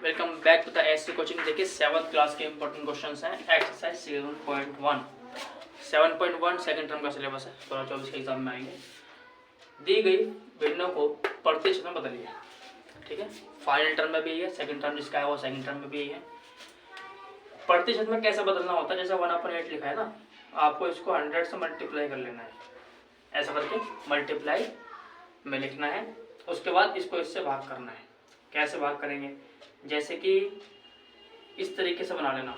Welcome back to the SC coaching. देखिए 7th class के important questions हैं। Exercise 7.1 second term का syllabus है, 2024 के एग्जाम में आएंगे। दी गई भिन्नों को प्रतिशत में बदलिए। ठीक है, फाइनल टर्म में भी है, सेकंड टर्म जिसका है वो सेकंड टर्म में भी है। प्रतिशत में कैसे बदलना होता है, जैसे 1/8 लिखा है ना, आपको इसको 100 से मल्टीप्लाई कर लेना है। ऐसा करके मल्टीप्लाई में लिखना है, उसके बाद इसको इससे भाग करना है। कैसे भाग करेंगे, जैसे कि इस तरीके से बना लेना।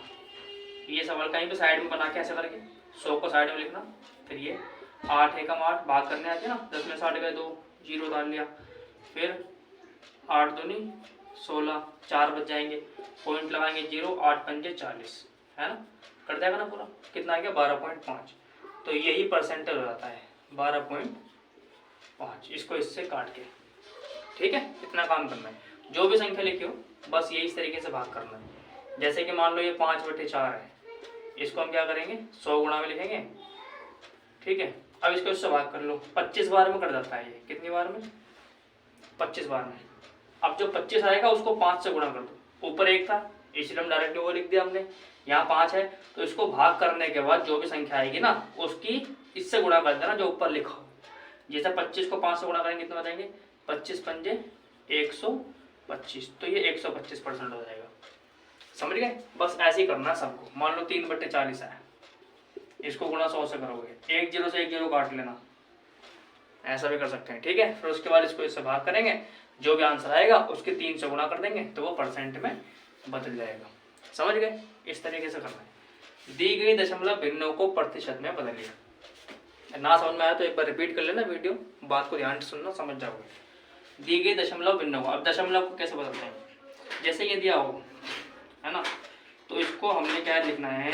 ये सवाल कहीं पे साइड में बना के ऐसे करके 100 को साइड में लिखना। फिर ये 8 एकम 8 भाग करने आते ना, 10 में 60 गए 2 जीरो डाल लिया। फिर 8 दूनी 16 4 बच जाएंगे, पॉइंट लगाएंगे 0 8 पंजे 40 है ना, कर जाएगा ना पूरा। कितना आ गया 12.5। तो यही परसेंटेज हो जाता है 12.5। इसको इससे काट के, ठीक है, इतना काम करना है। जो भी संख्या लिखी हो बस ये इस तरीके से भाग करना है। जैसे कि मान लो ये 5/4 है, इसको हम क्या करेंगे 100 गुणा में लिखेंगे। ठीक है, अब इसको इससे भाग कर लो। 25 बार में कट जाता है ये, कितनी बार में 25 बार में। अब जो 25 आएगा उसको 5 से गुणा कर दो। ऊपर 1 था इसलिए हम डायरेक्टली वो लिख दिया हमने, यहाँ 5 है तो इसको भाग करने के बाद जो भी संख्या आएगी ना उसकी इससे गुणा कर देना जो ऊपर लिखा हो। जैसे 25 को 5 से गुणा करेंगे कितना बताएंगे, 25 पंजे 125, तो ये 125% हो जाएगा। समझ गए, बस ऐसे ही करना है सबको। मान लो 3/40 है, इसको गुणा 100 से करोगे, 1 0 से 1 0 काट लेना, ऐसा भी कर सकते हैं। ठीक है, फिर उसके बाद इसको इससे भाग करेंगे, जो भी आंसर आएगा उसके 3 से गुणा कर देंगे तो वो परसेंट में बदल जाएगा। समझ गए, इस तरीके से करना है। दी गई दशमलव भिन्नों को प्रतिशत में बदलिए। ना समझ में आया तो एक बार रिपीट कर लेना वीडियो, बात को ध्यान से सुनना, समझ जाओगे। दी गई दशमलव भिन्नों को, अब दशमलव को कैसे बदलते हैं, जैसे ये दिया हो है ना, तो इसको हमने क्या लिखना है,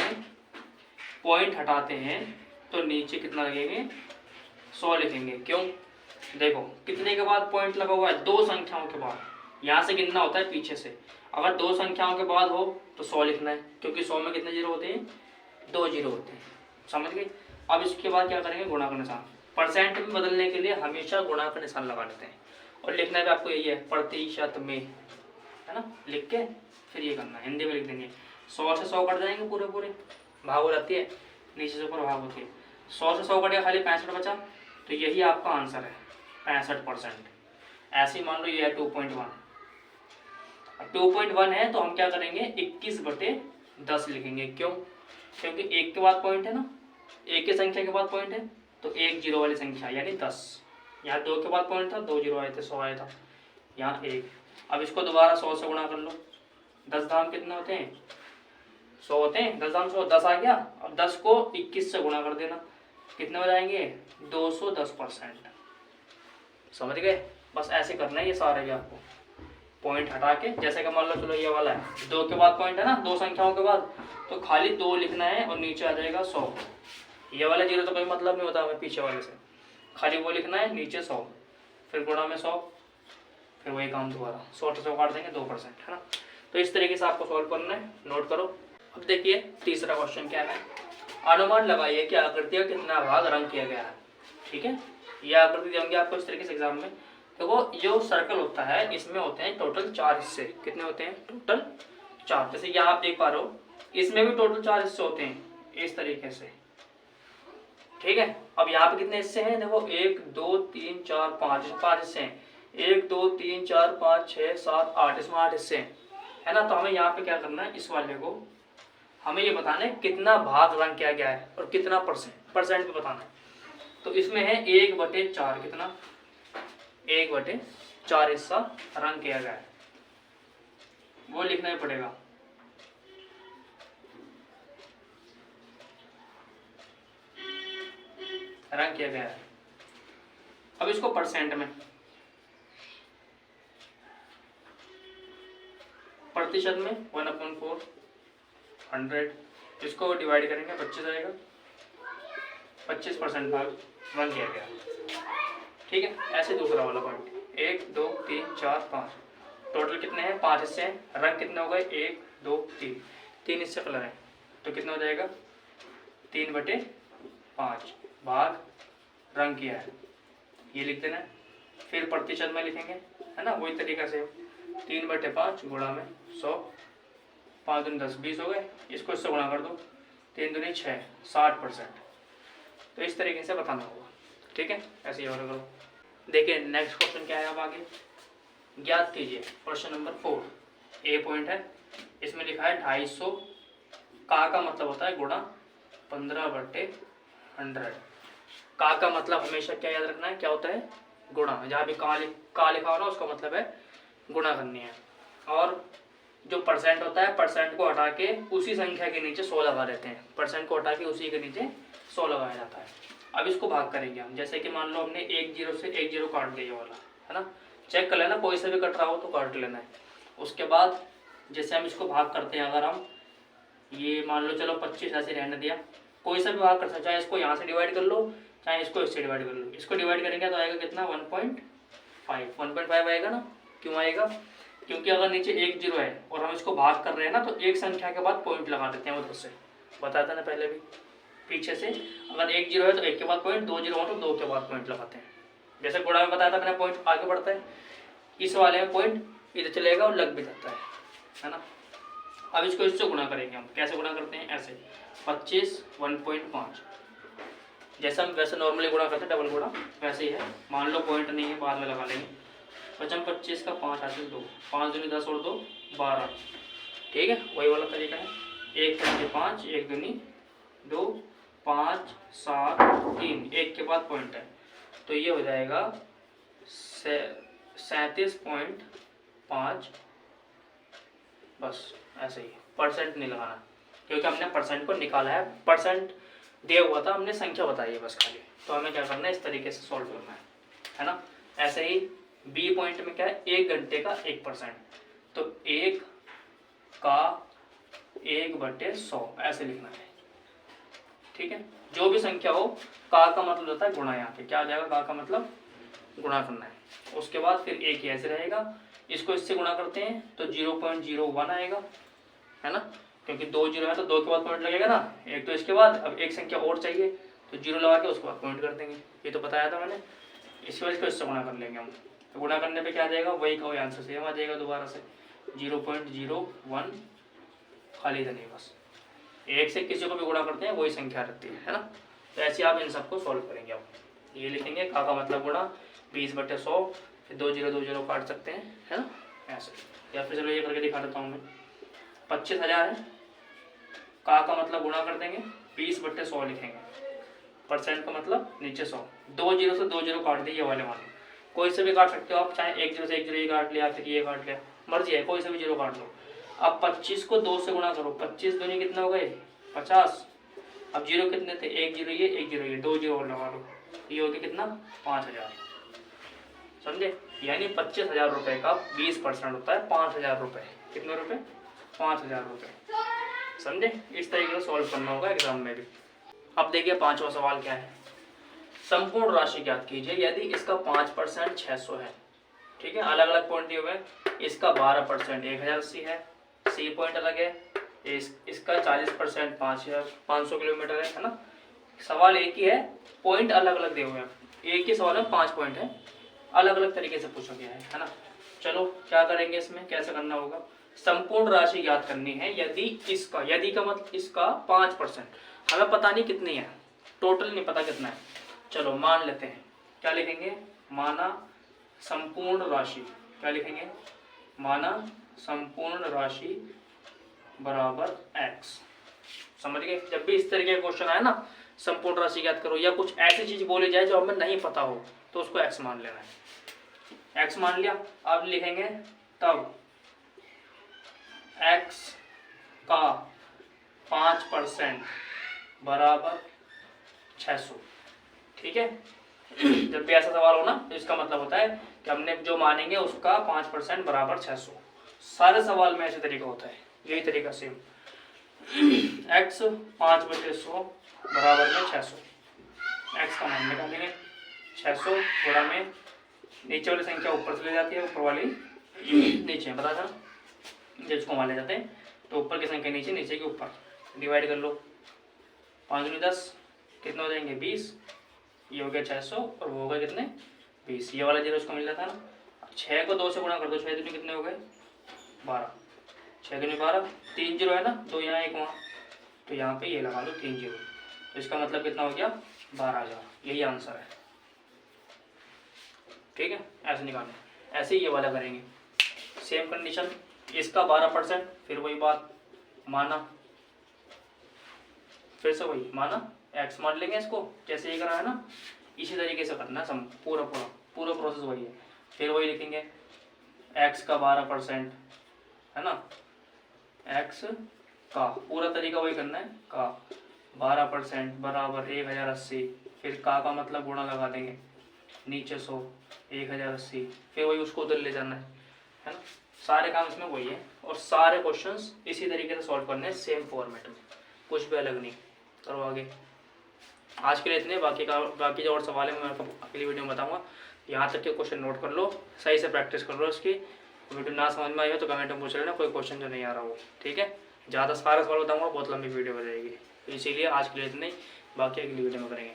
पॉइंट हटाते हैं तो नीचे कितना लगेंगे 100 लिखेंगे। क्यों, देखो कितने के बाद पॉइंट लगा हुआ है, 2 संख्याओं के बाद। यहाँ से गिनना होता है पीछे से, अगर 2 संख्याओं के बाद हो तो 100 लिखना है, क्योंकि 100 में कितने जीरो होते हैं, 2 जीरो होते हैं। समझ गए। अब इसके बाद क्या करेंगे, गुणा का निशान। परसेंट में बदलने के लिए हमेशा गुणा का निशान लगा लेते हैं, और लिखना भी आपको यही है, प्रतिशत में, है ना, लिख के फिर ये करना है, हिंदी में लिख देंगे। 100 से 100 कट जाएंगे, पूरे पूरे भाग हो जाती है, नीचे से ऊपर भाग होती है। 100 से 100 कट गया, खाली 65 बचा, तो यही आपका आंसर है 65%। ऐसे ही मान लो ये है 2.1। अब 2.1 है तो हम क्या करेंगे 21/10 लिखेंगे। क्यों, क्योंकि 1 के बाद पॉइंट है ना, एक की संख्या के बाद पॉइंट है, तो 1 जीरो वाली संख्या यानी 10। यहाँ 2 के बाद पॉइंट था, 2 जीरो आए थे, 100 आया था, यहाँ 1। अब इसको दोबारा 100 से गुणा कर लो। 10 दाम कितने होते हैं, 100 होते हैं, 10 दाम 100, 10 आ गया। अब 10 को 21 से गुणा कर देना, कितने हो जाएंगे 210%। समझ गए, बस ऐसे करना है ये सारे भी आपको, पॉइंट हटा के। जैसे कि मान लो चलो ये वाला है, 2 के बाद पॉइंट है ना, 2 संख्याओं के बाद, तो खाली 2 लिखना है और नीचे आ जाएगा 100। ये वाला जीरो तो कोई मतलब नहीं होता हमें पीछे वाले से, खाली वो लिखना है, नीचे 100, फिर गुणा में 100, फिर वही काम दोबारा 100 से 100 काट देंगे 2%, है ना। तो इस तरीके से आपको सॉल्व करना है, नोट करो। अब देखिए तीसरा क्वेश्चन क्या है, अनुमान लगाइए कि आकृति का कितना भाग रंग किया गया है। ठीक है, यह आकृति देंगे आपको इस तरीके से एग्जाम में। तो वो जो सर्कल होता है इसमें होते हैं टोटल 4 हिस्से। कितने होते हैं, टोटल 4। जैसे यहाँ आप देख पा रहे हो, इसमें भी टोटल 4 हिस्से होते हैं इस तरीके से। ठीक है, अब यहाँ पे कितने हिस्से हैं, देखो 1 2 3 4 5, 5 हिस्से हैं। 1 2 3 4 5 6 7 8, इसमें 8 हिस्से हैं, है ना। तो हमें यहाँ पे क्या करना है, इस वाले को हमें ये बताना है कितना भाग रंग किया गया है और कितना परसेंट पे बताना है। तो इसमें है 1/4, कितना 1/4 हिस्सा रंग किया गया है, वो लिखना ही पड़ेगा। रंग किया गया है। अब इसको परसेंट में, प्रतिशत में 1/4 100, इसको डिवाइड करेंगे 25 आएगा, 25% भाग रंग किया गया। ठीक है, ऐसे दूसरा वाला पॉइंट 1 2 3 4 5, टोटल कितने हैं 5 हिस्से हैं, रंग कितने हो गए 1 2 3, 3 हिस्से कलर है, तो कितना हो जाएगा 3/5 भाग रंग किया है, ये लिख देना है। फिर प्रतिशत में लिखेंगे, है ना, वही तरीका से 3/5 गुणा में 100, 5 दूनी 10, 20 हो गए। इसको इससे गुणा कर दो, 3 दूनी 6, 60%। तो इस तरीके से बताना होगा, ठीक है। ऐसे ही और करो। देखिए नेक्स्ट क्वेश्चन क्या है अब आगे, ज्ञात कीजिए प्रश्न नंबर 4, ए पॉइंट है। इसमें लिखा है 250 का मतलब होता है गुणा 15/100। का मतलब हमेशा क्या याद रखना है, क्या होता है, गुणा। जहाँ भी का लिखा हो ना उसका मतलब है गुणा करनी है। और जो परसेंट होता है, परसेंट को हटा के उसी संख्या के नीचे 100 लगा देते हैं। परसेंट को हटा के उसी के नीचे 100 लगाया जाता है। अब इसको भाग करेंगे हम। जैसे कि मान लो हमने 1 0 से 1 0 काट दिया वाला, है ना। चेक कर लेना, कोई से भी कट रहा हो तो काट लेना है। उसके बाद जैसे हम इसको भाग करते हैं, अगर हम ये मान लो चलो 25 ऐसे रहने दिया, कोई सा भी भाग कर सकते, चाहे इसको यहाँ से डिवाइड कर लो, चाहे इसको इससे डिवाइड कर लो। इसको डिवाइड करेंगे तो आएगा कितना, 1.5 आएगा ना। क्यों आएगा, क्योंकि अगर नीचे 1 0 है और हम इसको भाग कर रहे हैं ना, तो एक संख्या के बाद पॉइंट लगा देते हैं उधर से। बताया था ना पहले भी पीछे से, अगर 1 0 है तो 1 के बाद पॉइंट, 2 0 हो तो 2 के बाद पॉइंट लगाते हैं। जैसे गुणा में बताया था मैंने, पॉइंट आगे बढ़ता है, इस वाले में पॉइंट इधर चलेगा और लग भी जाता है ना। अब इसको इससे गुणा करेंगे हम। कैसे गुणा करते हैं, ऐसे 25 1.5, जैसे हम वैसे नॉर्मली गुणा करते हैं डबल गुणा, वैसे ही है। मान लो पॉइंट नहीं है, बाद में लगा लेंगे। 25 का 5 आते 2, 5 दूनी 10 और 2 12, ठीक है। वही वाला तरीका है, 1 दूनी 5, 1 दूनी 2, 5 7 3, 1 के बाद पॉइंट है, तो ये हो जाएगा 37.5। बस ऐसे ही, परसेंट नहीं लगाना क्योंकि हमने परसेंट को निकाला है, परसेंट दिया हुआ था, हमने संख्या बताई है बस खाली। तो हमें क्या करना है, इस तरीके से सॉल्व करना है ना। ऐसे ही बी पॉइंट में क्या है, 1 घंटे का 1%, तो 1 का 1/100 ऐसे लिखना है, ठीक है। जो भी संख्या हो, का मतलब होता है गुणा। यहाँ पे क्या आ जाएगा, का मतलब गुणा करना है। उसके बाद फिर एक ऐसे रहेगा, इसको इससे गुणा करते हैं तो 0.01 आएगा, है ना। क्योंकि 2 0 है तो 2 के बाद पॉइंट लगेगा ना, एक तो इसके बाद। अब एक संख्या और चाहिए तो 0 लगा के उसके बाद पॉइंट कर देंगे। ये तो बताया था मैंने। इसके बाद इसको इससे गुणा कर लेंगे हम, तो गुणा करने पे क्या आ जाएगा, वही का वही आंसर सेम आ जाएगा दोबारा से, 0.01 खाली नहीं, बस एक से किसी को भी गुणा करते हैं वही संख्या रहती है ना। तो ऐसे आप इन सबको सॉल्व करेंगे। आप ये लिखेंगे का मतलब गुणा 20/100, फिर 2 0 2 0 काट सकते हैं, है ना, ऐसे। या फिर चलो ये करके दिखा देता हूँ मैं। 25,000 है, का मतलब गुणा कर देंगे, 20/100 लिखेंगे, परसेंट का मतलब नीचे 100, 2 0 से 2 0 काट दिए, ये वाले मान लो। कोई से भी काट सकते हो आप, चाहे 1 0 से 1 0 ये काट लिया, फिर ये काट लिया, मर्जी है, कोई से भी 0 काट लो। अब 25 को 2 से गुणा करो, 25 दूनी कितना हो गए 50। अब 0 कितने थे, 1 0 ये 1 0 ये, 2 0 और लगा लो, ये हो गया कितना 5000, समझे। यानी 25,000 रुपये का 20% होता है 5,000 रुपये। कितने रुपये, 5,000 रुपये, समझे। इस तरीके से सॉल्व करना होगा एग्जाम में भी। अब देखिए 5वां सवाल क्या है, संपूर्ण राशि ज्ञात कीजिए यदि इसका 5% 600 है, ठीक है। अलग अलग पॉइंट दिए हुए हैं, इसका 12% 1080 है, सी पॉइंट अलग है, इसका 40% 500 किलोमीटर है ना। सवाल एक ही है, पॉइंट अलग अलग दिए हुए हैं, एक ही सवाल में 5 पॉइंट है, अलग अलग तरीके से पूछा गया है ना। चलो क्या करेंगे, इसमें कैसे करना होगा, संपूर्ण राशि ज्ञात करनी है यदि इसका, यदि का मतलब इसका 5%, हमें पता नहीं कितनी है, टोटल नहीं पता कितना है। चलो मान लेते हैं, क्या लिखेंगे, माना संपूर्ण राशि, क्या लिखेंगे, माना संपूर्ण राशि बराबर x। समझ गए। जब भी इस तरीके का क्वेश्चन आए ना, संपूर्ण राशि ज्ञात करो, या कुछ ऐसी चीज बोली जाए जो हमें नहीं पता हो, तो उसको x मान लेना है। x मान लिया, अब लिखेंगे तब x का 5% बराबर 600, ठीक है। जब भी ऐसा सवाल हो ना, तो इसका मतलब होता है कि हमने जो मानेंगे उसका 5% बराबर 600। सारे सवाल में ऐसे तरीका होता है, यही तरीका सेम। x 5/100 बराबर में 600, x का मान निकालेंगे 600 गुणा में नीचे वाली संख्या ऊपर चली जाती है, ऊपर वाली नीचे, पता था जब इसको मान ले जाते हैं तो ऊपर की संख्या नीचे, नीचे के ऊपर, डिवाइड कर लो, 5 दूनी 10, कितने हो जाएंगे 20, ये हो गया 600 और वो हो गया कितने 20, ये वाला जीरो इसको मिल जाता है ना। 6 को 2 से गुणा कर दो, 6 दूनी कितने हो गए 12, 6 दूनी 12, 3 जीरो है ना, 2 यहाँ 1 वहाँ, तो यहाँ पे ये लगा लो 3 जीरो, तो इसका मतलब कितना हो गया 12,000, यही आंसर है। ठीक है, ऐसे निकालें। ऐसे ही ये वाला करेंगे, सेम कंडीशन, इसका 12%, फिर वही बात माना, फिर से वही माना, x मान लेंगे इसको, जैसे ये करा है ना, इसी तरीके से करना है सम, पूरा प्रोसेस वही है। फिर वही लिखेंगे x का 12%, है ना, x का पूरा तरीका वही करना है, का 12% बराबर 1080, फिर का मतलब गुणा लगा देंगे, नीचे 100, 1080, फिर वही उसको उधर ले जाना है ना। सारे काम इसमें वही है, और सारे क्वेश्चंस इसी तरीके से सॉल्व करने हैं, सेम फॉर्मेट में, कुछ भी अलग नहीं। करो आगे। आज के लिए इतने, बाकी जो और सवाल है मैं आपको अगली वीडियो में बताऊंगा। यहाँ तक के क्वेश्चन नोट कर लो, सही से प्रैक्टिस कर लो इसकी। वीडियो ना समझ में आई हो तो कमेंट में पूछ लेना, कोई क्वेश्चन जो नहीं आ रहा हो। ठीक है, ज़्यादा सारा सवाल बताऊँगा बहुत लंबी वीडियो हो जाएगी, तो इसीलिए आज के लिए इतने ही, बाकी अगली वीडियो में करेंगे।